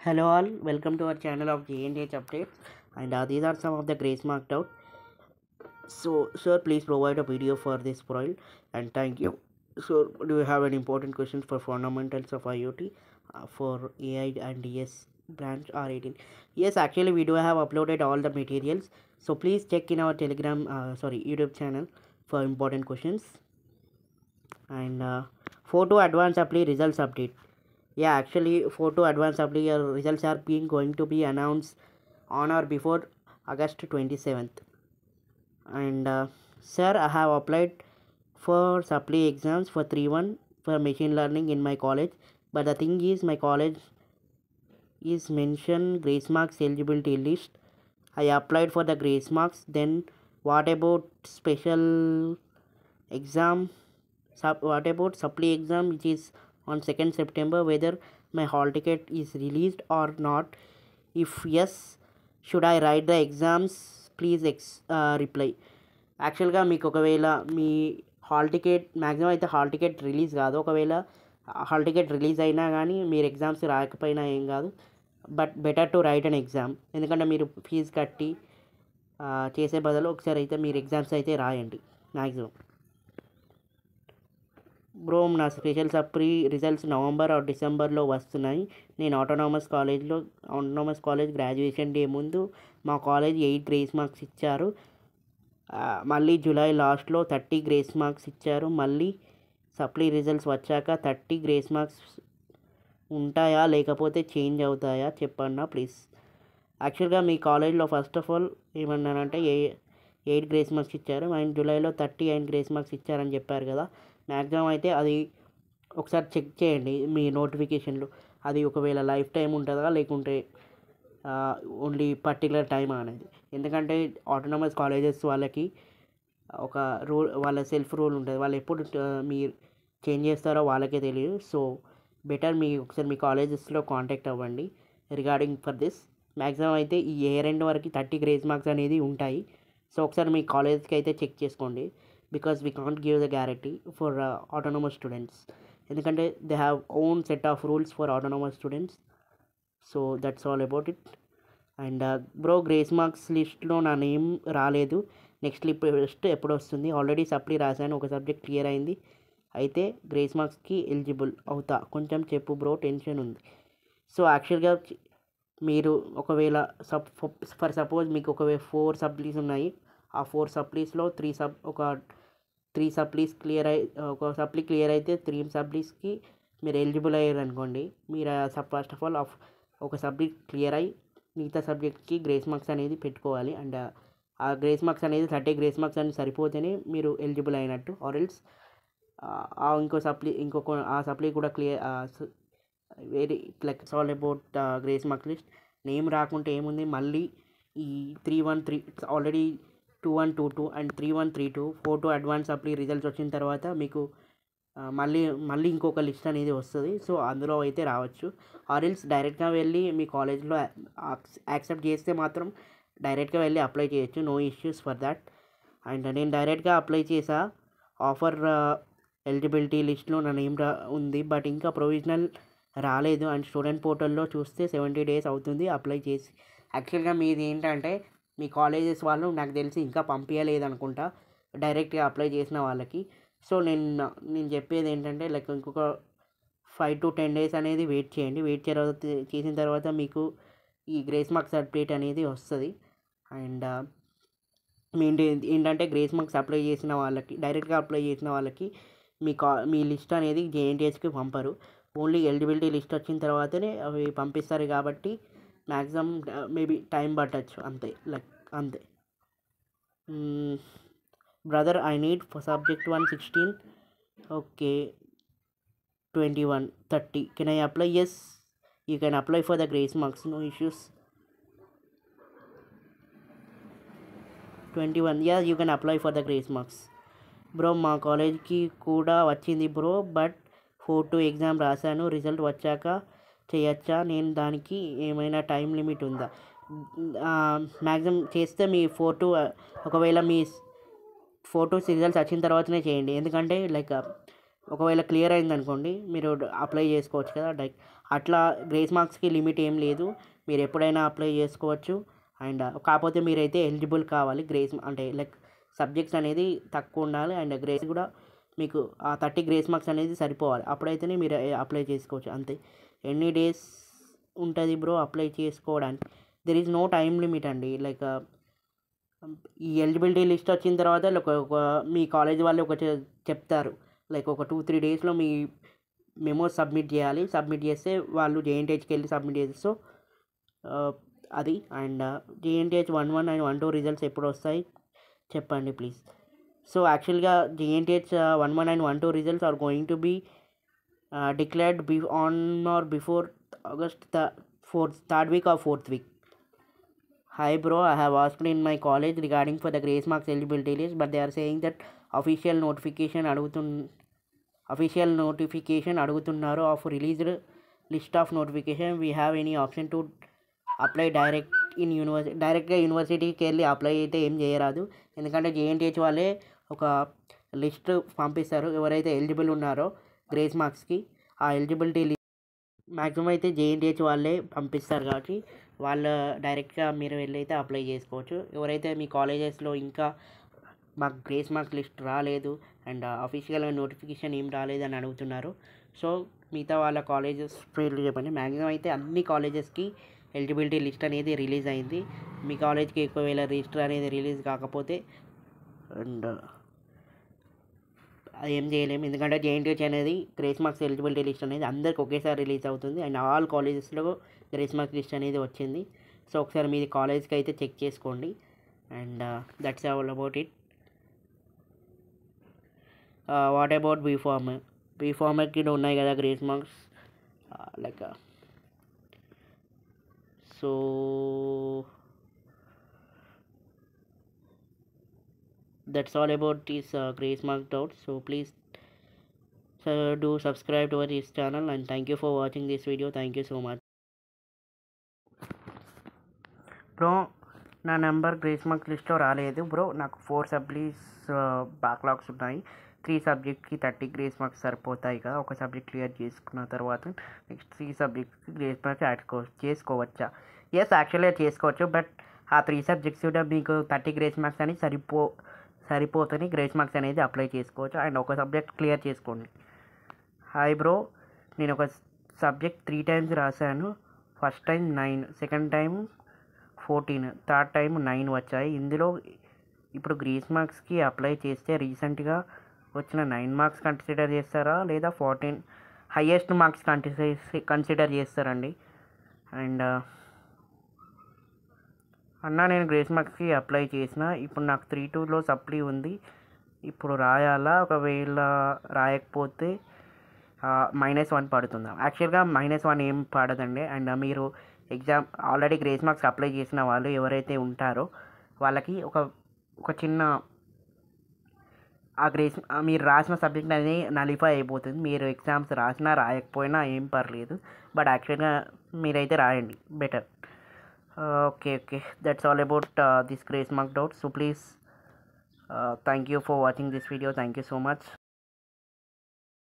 Hello all, welcome to our channel of GNH updates, and these are some of the grace marked out. So sir, please provide a video for this profile, and thank you. So do you have any important questions for fundamentals of IoT for AI and DS branch R18? Yes, actually we do have uploaded all the materials, so please check in our telegram YouTube channel for important questions. And photo advanced apply results update. Yeah, actually photo advanced apply results are being going to be announced on or before August 27th. And sir, I have applied for supply exams for 3-1 for machine learning in my college, but the thing is my college is mentioned grace marks eligibility list. I applied for the grace marks. Then what about special exam? What about supply exam, which is on 2nd September, whether my hall ticket is released or not? If yes, should I write the exams? Please reply. యాక్చువల్గా మీకు ఒకవేళ మీ hall ticket maximum అయితే hall ticket release కాదు. ఒకవేళ hall ticket release అయినా కానీ మీరు exams రాకపోయినా ఏం కాదు, but better to write an exam. ఎందుకంటే మీరు ఫీజు కట్టి చేసే బదులు ఒకసారి అయితే మీరు ఎగ్జామ్స్ అయితే రాయండి మ్యాక్సిమం. బ్రో, నా స్పెషల్ సప్రీ రిజల్ట్స్ నవంబర్ ఆర్ డిసెంబర్లో వస్తున్నాయి. నేను ఆటోనామస్ కాలేజ్ గ్రాడ్యుయేషన్ డే ముందు మా కాలేజ్ 8 గ్రేస్ మార్క్స్ ఇచ్చారు. మళ్ళీ జూలై లాస్ట్లో 30 గ్రేస్ మార్క్స్ ఇచ్చారు. మళ్ళీ సప్లీ రిజల్ట్స్ వచ్చాక 30 గ్రేస్ మార్క్స్ ఉంటాయా లేకపోతే చేంజ్ అవుతాయా చెప్పన్నా ప్లీజ్. యాక్చువల్గా మీ కాలేజ్లో ఫస్ట్ ఆఫ్ ఆల్ ఏమన్నానంటే 8 గ్రేస్ మార్క్స్ ఇచ్చారు అండ్ జూలైలో 38 గ్రేస్ మార్క్స్ ఇచ్చారని చెప్పారు కదా. మ్యాక్సిమం అయితే అది ఒకసారి చెక్ చేయండి మీ నోటిఫికేషన్లు. అది ఒకవేళ లైఫ్ టైం ఉంటుందా లేకుంటే ఓన్లీ పర్టికులర్ టైం అనేది. ఎందుకంటే ఆటోనమస్ కాలేజెస్ వాళ్ళకి ఒక రూల్, వాళ్ళ సెల్ఫ్ రూల్ ఉంటుంది. వాళ్ళు ఎప్పుడు మీరు చేంజ్ చేస్తారో వాళ్ళకే తెలియదు. సో బెటర్ ఒకసారి మీ కాలేజెస్లో కాంటాక్ట్ అవ్వండి రిగార్డింగ్ ఫర్ దిస్. మ్యాక్సిమం అయితే ఈ ఇయర్ ఎండ్ వరకు 30 గ్రేస్ మార్క్స్ అనేది ఉంటాయి. సో ఒకసారి మీ కాలేజ్కి అయితే చెక్ చేసుకోండి, because we can't give the guarantee for autonomous students. ఎందుకంటే they have own set of rules for autonomous students. So that's all about it. And bro, grace marks లిస్ట్లో నా name రాలేదు. నెక్స్ట్ లిస్ట్ ఎప్పుడు వస్తుంది? Already supply రాశాను, ఒక subject clear అయింది. అయితే గ్రేస్ మార్క్స్కి ఎలిజిబుల్ అవుతా? కొంచెం చెప్పు బ్రో, టెన్షన్ ఉంది. సో యాక్చువల్గా మీరు ఒకవేళ ఫర్ సపోజ్ మీకు ఒకవేళ 4 సప్లీస్ ఉన్నాయి. ఆ 4 సప్లీస్లో 3 సప్లీస్ క్లియర్ ఒక సప్లీ క్లియర్ అయితే 3 సప్లీస్కి మీరు ఎలిజిబుల్ అయ్యారు అనుకోండి. మీరు ఫస్ట్ ఆఫ్ ఆల్ ఒక సబ్జెక్ట్ క్లియర్ అయ్యి మిగతా సబ్జెక్ట్కి గ్రేస్ మార్క్స్ అనేది పెట్టుకోవాలి. అండ్ ఆ గ్రేస్ మార్క్స్ అనేది 30 గ్రేస్ మార్క్స్ అనేది సరిపోతేనే మీరు ఎలిజిబుల్ అయినట్టు. ఆర్ ఎల్స్ ఆ సప్లీ కూడా clear very like it's all about grace marks list. Name రాకుంటే ఏముంది, మళ్ళీ ఈ 3-1-3 already 2-1-2-2 and 3-1-3-2 photo advance supply results వచ్చిన తర్వాత మీకు మళ్ళీ ఇంకొక లిస్ట్ అనేది వస్తుంది. సో అందులో అయితే రావచ్చు. ఆర్ ఎల్స్ డైరెక్ట్గా వెళ్ళి మీ కాలేజ్లో యాక్సెప్ట్ చేస్తే మాత్రం డైరెక్ట్గా వెళ్ళి అప్లై చేయొచ్చు, no issues for that. And నేను డైరెక్ట్గా అప్లై చేసా. ఆఫర్ ఎలిజిబిలిటీ లిస్ట్లో నా నేమ్ ఉంది, బట్ ఇంకా ప్రొవిజనల్ రాలేదు. అండ్ స్టూడెంట్ పోర్టల్లో చూస్తే 70 డేస్ అవుతుంది అప్లై చేసి. యాక్చువల్గా మీది ఏంటంటే మీ కాలేజెస్ వాళ్ళు నాకు తెలిసి ఇంకా పంపించలేదు అనుకుంటా డైరెక్ట్గా అప్లై చేసిన వాళ్ళకి. సో నేను చెప్పేది ఏంటంటే లైక్ ఇంకొక 5 to 10 డేస్ అనేది వెయిట్ చేయండి. చేసిన తర్వాత మీకు ఈ గ్రేస్ మార్క్స్ సర్టిఫికేట్ అనేది వస్తుంది. అండ్ ఏంటంటే గ్రేస్ మార్క్స్ అప్లై చేసిన వాళ్ళకి, డైరెక్ట్గా అప్లై చేసిన వాళ్ళకి మీ లిస్ట్ అనేది జేఎన్టీహెచ్కి పంపరు. ఓన్లీ ఎలిజిబిలిటీ లిస్ట్ వచ్చిన తర్వాతనే అవి పంపిస్తారు. కాబట్టి మ్యాక్సిమం మేబీ టైం పట్టచ్చు, అంతే. అంతే. Brother, I need for subject 1 16, okay 21 30. Can I apply? Yes, you can apply for the grace marks, no issues. 21, ya, you can apply for the grace marks. Bro, మా కాలేజ్కి కూడా వచ్చింది bro, but 4-2 exam రాశాను. Result వచ్చాక చేయొచ్చా? నేను దానికి ఏమైనా టైం లిమిట్ ఉందా? మ్యాక్సిమం చేస్తే మీ 4-2 ఒకవేళ మీ 4-2 రిజల్ట్స్ వచ్చిన తర్వాతనే చేయండి. ఎందుకంటే లైక్ ఒకవేళ క్లియర్ అయింది అనుకోండి, మీరు అప్లై చేసుకోవచ్చు కదా. లైక్ అట్లా గ్రేస్ మార్క్స్కి లిమిట్ ఏం లేదు, మీరు ఎప్పుడైనా అప్లై చేసుకోవచ్చు. అండ్ కాకపోతే మీరైతే ఎలిజిబుల్ కావాలి, గ్రేస్ అంటే లైక్ సబ్జెక్ట్స్ అనేది తక్కువ ఉండాలి, అండ్ గ్రేస్ కూడా మీకు ఆ 30 గ్రేస్ మార్క్స్ అనేది సరిపోవాలి, అప్పుడైతేనే మీరు అప్లై చేసుకోవచ్చు అంతే. ఎన్ని డేస్ ఉంటుంది బ్రో అప్లై చేసుకోవడానికి? There is no time limit అండి. లైక్ ఈ ఎలిజిబిలిటీ లిస్ట్ వచ్చిన తర్వాత మీ కాలేజ్ వాళ్ళు చెప్తారు, లైక్ ఒక 2-3 డేస్లో మీ మెమో సబ్మిట్ చేయాలి. సబ్మిట్ చేస్తే వాళ్ళు జేఎన్టీహెచ్కి వెళ్ళి సబ్మిట్ చేస్తే అది. అండ్ జేఎన్టీహెచ్ 1-1 అండ్ 1-2 రిజల్ట్స్ ఎప్పుడు వస్తాయి చెప్పండి ప్లీజ్. సో యాక్చువల్గా JNTH 1-1 and 1-2 results are going to be declared on or before August the 3rd week or 4th week. Hi bro, I have asked in my college regarding for the grace marks eligibility list, but they are saying that official notification అడుగుతున్నారు of released list of notification. We have any option to apply డైరెక్ట్గా యూనివర్సిటీకి వెళ్ళి apply అయితే ఏం చేయరాదు, ఎందుకంటే JNTH వాళ్ళే ఒక లిస్ట్ పంపిస్తారు ఎవరైతే ఎలిజిబుల్ ఉన్నారో గ్రేస్ మార్క్స్కి. ఆ ఎలిజిబిలిటీ లిస్ట్ మ్యాక్సిమం అయితే జేఎన్టీహెచ్ వాళ్ళే పంపిస్తారు, కాబట్టి వాళ్ళ డైరెక్ట్గా మీరు వెళ్ళి అయితే అప్లై చేసుకోవచ్చు. ఎవరైతే మీ కాలేజెస్లో ఇంకా మాకు గ్రేస్ మార్క్స్ లిస్ట్ రాలేదు అండ్ అఫీషియల్గా నోటిఫికేషన్ ఏం రాలేదు అని అడుగుతున్నారు, సో మిగతా వాళ్ళ కాలేజెస్ పేర్లు చెప్పండి. మ్యాక్సిమం అయితే అన్ని కాలేజెస్కి ఎలిజిబిలిటీ లిస్ట్ అనేది రిలీజ్ అయింది. మీ కాలేజ్కి ఒకవేళ రిజిస్టర్ అనేది రిలీజ్ కాకపోతే అండ్ అది ఏం చేయలేము, ఎందుకంటే జేఎన్టీహెచ్ అనేది గ్రేస్ మార్క్స్ ఎలిజిబిలిటీ లిస్ట్ అనేది అందరికి ఒకేసారి రిలీజ్ అవుతుంది అండ్ ఆల్ కాలేజెస్లో గ్రేస్ మార్క్స్ లిస్ట్ అనేది వచ్చింది. సో ఒకసారి మీది కాలేజ్కి అయితే చెక్ చేసుకోండి and that's all about it. What about బీఫార్మర్కి ఉన్నాయి కదా grace marks, like so that's all about this grace mark doubts. So please do subscribe to this channel and thank you for watching this video. Thank you so much bro. నా number grace marks లిస్ట్లో రాలేదు bro, నాకు 4 subjects backlogs ఉన్నాయి. 3 సబ్జెక్ట్కి 30 grace marks సరిపోతాయి కదా, ఒక subject clear చేసుకున్న తర్వాత నెక్స్ట్ 3 సబ్జెక్ట్స్కి గ్రేస్ మార్క్స్ యాడ్ చేసుకోవచ్చా? ఎస్, యాక్చువల్గా చేసుకోవచ్చు, బట్ ఆ 3 సబ్జెక్ట్స్ కూడా మీకు 30 గ్రేస్ మార్క్స్ అని సరిపోతుంది, గ్రేస్ మార్క్స్ అనేది అప్లై చేసుకోవచ్చు అండ్ ఒక సబ్జెక్ట్ క్లియర్ చేసుకోండి. హాయ్ బ్రో, నేను ఒక సబ్జెక్ట్ 3 టైమ్స్ రాశాను. First time 9, second time 14, third time 9 వచ్చాయి. ఇందులో ఇప్పుడు గ్రేస్ మార్క్స్కి అప్లై చేస్తే రీసెంట్గా వచ్చిన 9 మార్క్స్ కన్సిడర్ చేస్తారా లేదా 14 హయ్యెస్ట్ మార్క్స్ కన్సిడర్ చేస్తారండి? అండ్ అన్న నేను గ్రేస్ మార్క్స్కి అప్లై చేసిన, ఇప్పుడు నాకు 3-2లో సప్లీ ఉంది, ఇప్పుడు రాయాలా? ఒకవేళ రాయకపోతే -1 పడుతుందా? యాక్చువల్గా -1 ఏం పడదండి. అండ్ మీరు exam already grace marks apply చేసిన వాళ్ళు ఎవరైతే ఉంటారో వాళ్ళకి ఒక చిన్న మీరు రాసిన సబ్జెక్ట్ అనేది నలిఫై అయిపోతుంది. మీరు ఎగ్జామ్స్ రాసినా రాయకపోయినా ఏం పర్లేదు, బట్ యాక్చువల్గా మీరైతే రాయండి better. Okay, that's all about this grace mark doubt. So please thank you for watching this video. Thank you so much.